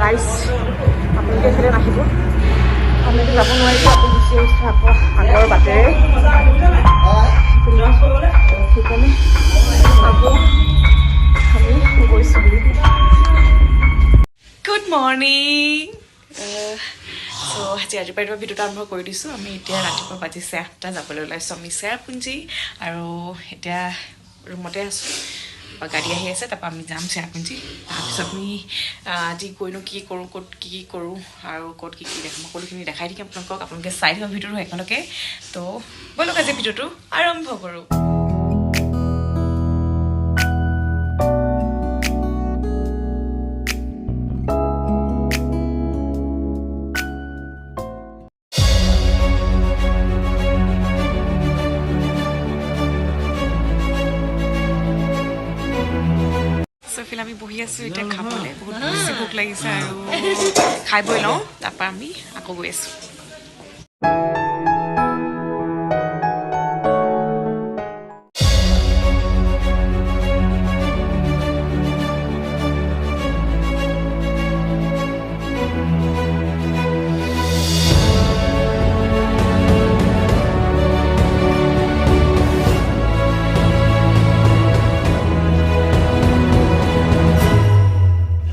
ৰাইজ আপোনালোকে এইফালে নাহিব, আপোনালোকে যাব নোৱাৰিব, আকৌ গুচি আহিছে আকৌ আগৰ বাটেৰে, সেইকাৰণে আকৌ আমি গৈছোঁ বুলি। Good morning. আজি ৰাতিপুৱা ভিডিঅ'টো আৰম্ভ কৰি দিছোঁ। আমি এতিয়া ৰাতিপুৱা বাজিছে 8টা, যাবলৈ ওলাইছোঁ আমি চেৰাপুঞ্জী, আৰু এতিয়া ৰুমতে আছোঁ, গাড়ী আহি আছে, তাৰপৰা আমি যাম চেৰাপুঞ্জী। তাৰপিছত আমি আজি গৈনো কি কৰোঁ, ক'ত কি কৰোঁ আৰু ক'ত কি দেখাম, সকলোখিনি দেখাই থাকিম আপোনালোকক। আপোনালোকে চাই থাকিব ভিডিঅ'টো একেলগে। তো ব'লক আজি ভিডিঅ'টো আৰম্ভ কৰোঁ। আমি বহি আছোঁ এতিয়া খাবলৈ, বহুত বেছি ভোক লাগিছে আৰু খাই বৈ লওঁ, তাৰপৰা আমি আকৌ গৈ আছোঁ।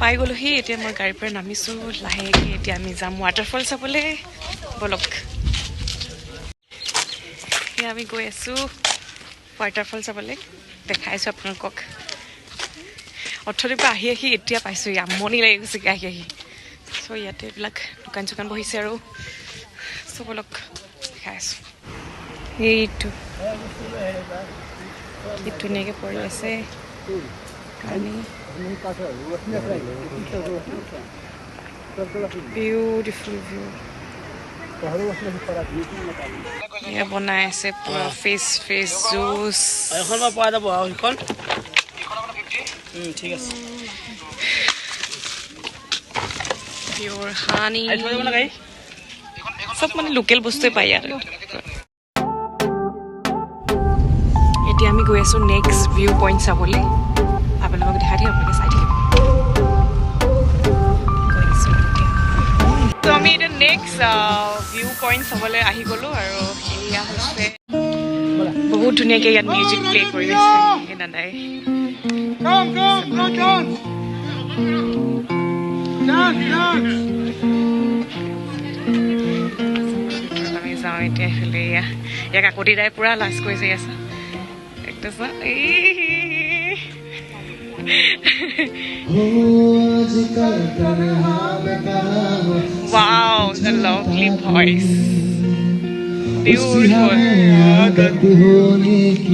পাই গ'লোহি, এতিয়া মই গাড়ীৰ পৰা নামিছোঁ লাহেকৈ। এতিয়া আমি যাম ৱাটাৰফল চাবলৈ, ব'লক। এতিয়া আমি গৈ আছোঁ ৱাটাৰফল চাবলৈ, দেখাইছোঁ আপোনালোকক। অথনিৰ পৰা আহি এতিয়া পাইছোঁ, আমনি লাগি গৈছেগৈ আহি। চ' ইয়াতে এইবিলাক দোকান চোকান বহিছে আৰু চ' ব'লক দেখাই আছোঁ। এইটো কি ধুনীয়াকৈ পৰি আছে পানী, বিউটিফুল ভিউ। এয়া বনাই আছে পুৰা ফেচ জুচ। পিয়ৰ হানি, চব মানে লোকেল বস্তুৱে পায় ইয়াত। এতিয়া আমি গৈ আছোঁ নেক্সট ভিউ পইণ্ট চাবলৈ, আপোনালোকক দেখাই দিম, আপোনালোকে চাই থাকিব। তো আমি এতিয়া নেক্সট ভিউ পইণ্ট চাবলৈ আহি গ'লোঁ, আৰু সেয়া হৈছে বহুত ধুনীয়াকৈ ইয়াত মিউজিক প্লে কৰি আছে এই দাদাই। আমি যাওঁ এতিয়া এইফালে, ইয়াক কাকতি দাই পূৰা লাজ কৰিছে আছে একদম। Wow, the lovely voice. Beautiful.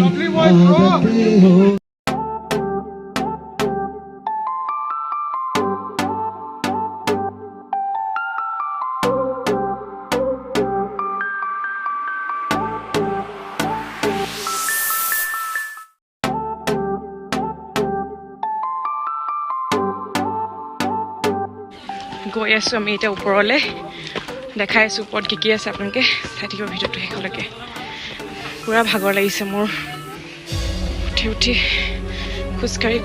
Lovely voice, bro. গৈ আছোঁ আমি এতিয়া ওপৰলৈ, দেখাই আছোঁ ওপৰত কি কি আছে, আপোনালোকে চাই থাকিব ভিডিঅ'টো শেষলৈকে। পূৰা ভাগৰ লাগিছে মোৰ, উঠি খোজকাঢ়ি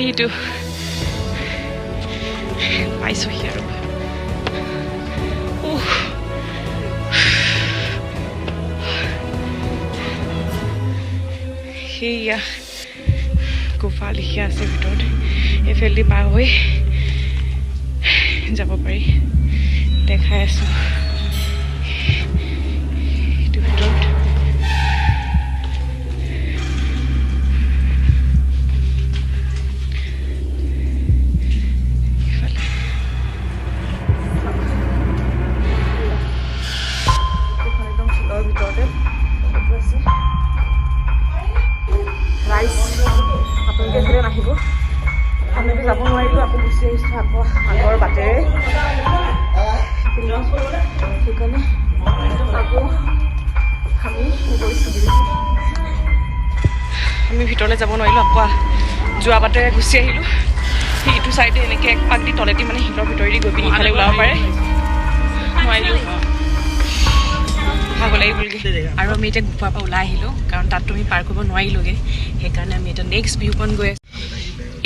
এইটো পাইছোঁহি আৰু। সেয়া গুফা লিখা আছে ভিতৰত, এইফালেদি পাৰ হৈ যাব পাৰি, দেখাই আছোঁ এইটো ভিতৰত। একদম শিলৰ ভিতৰতে ৰাইজ, আপোনালোকে এইফালে নাহিব, আপোনালোকে যাব নোৱাৰিব, আকৌ গুচি আহিছোঁ আকৌ আগৰ বাটেৰে, সেইকাৰণে আকৌ আমি গৈছোঁ বুলি। আমি ভিতৰলৈ যাব নোৱাৰিলোঁ, আকৌ যোৱা বাটেৰে গুচি আহিলোঁ। সেইটো চাইডে এনেকৈ এক পাক দি তলেদি মানে শিলৰ ভিতৰেদি গৈ পিনি ইফালে ওলাব পাৰে, নোৱাৰিলোঁ। খাব লাগিবলগৈ আৰু আমি এতিয়া গুফাৰ পৰা ওলাই আহিলোঁ কাৰণ তাততো আমি পাৰ কৰিব নোৱাৰিলোগৈ সেইকাৰণে আমি এতিয়া নেক্সট ভিউ পইণ্ট গৈ আছোঁ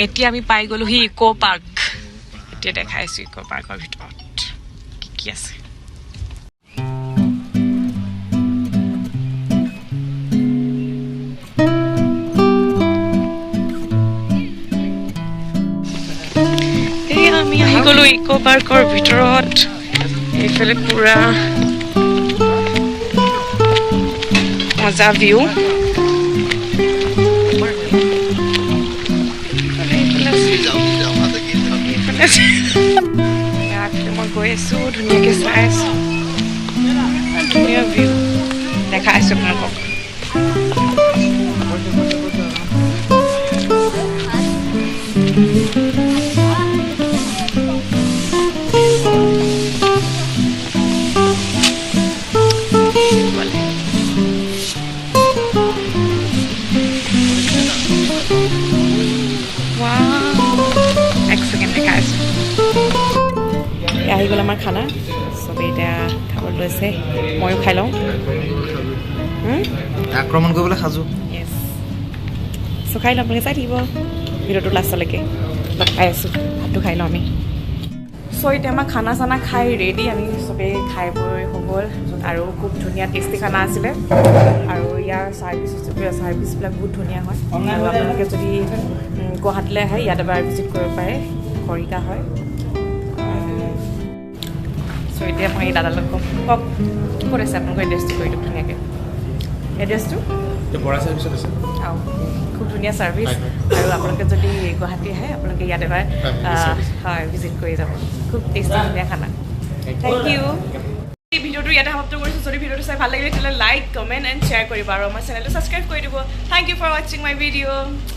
এতিয়া আমি পাই গ'লোহি ইক' পাৰ্ক এতিয়া দেখাইছোঁ ইক' পাৰ্কৰ ভিতৰত কি কি আছে আমি আহি গ'লো ইক' পাৰ্কৰ ভিতৰত এইফালে পুৰা মজা ভিউ মই গৈ আছোঁ ধুনীয়াকৈ চাই আছোঁ ধুনীয়া ভিউ দেখাই আছোঁ আপোনালোকক আহি গ'ল আমাৰ খানা চবেই এতিয়া খাবলৈ লৈছে ময়ো খাই লওঁ আক্ৰমণ কৰিবলৈ সাজু য়েছ চ' খাই লওঁ আপোনালোকে চাই থাকিব ভিডিঅ'টো লাষ্টলৈকে খাই আছোঁ ভাতটো খাই লওঁ আমি চ' এতিয়া আমাৰ খানা চানা খাই ৰেডি আমি চবেই খাই বৈ হৈ গ'ল আৰু খুব ধুনীয়া টেষ্টি খানা আছিলে আৰু ইয়াৰ ছাৰ্ভিচবিলাক বহুত ধুনীয়া হয় আৰু আপোনালোকে যদি গুৱাহাটীলৈ আহে ইয়াত এবাৰ ভিজিট কৰিব পাৰে খৰিকা হয় চ' এতিয়া মই দাদালৈ কওক ক'ত আছে আপোনালোকৰ এড্ৰেছটো কৰি দিয়ক ধুনীয়াকৈ এড্ৰেছটো বৰা চাৰ্ভিচত আছে খুব ধুনীয়া ছাৰ্ভিচ আৰু আপোনালোকে যদি গুৱাহাটী আহে আপোনালোকে ইয়াত এবাৰ হয় ভিজিট কৰি যাব খুব টেষ্টি ধুনীয়া খানা থেংক ইউ এই ভিডিঅ'টো ইয়াতে সমাপ্ত কৰিছোঁ যদি ভিডিঅ'টো চাই ভাল লাগিলে তেতিয়াহ'লে লাইক কমেণ্ট এণ্ড শ্বেয়াৰ কৰিব আৰু আমাৰ চেনেলটো ছাবস্ক্ৰাইব কৰি দিব থেংক ইউ ফৰ ৱাচিং মাই ভিডিঅ'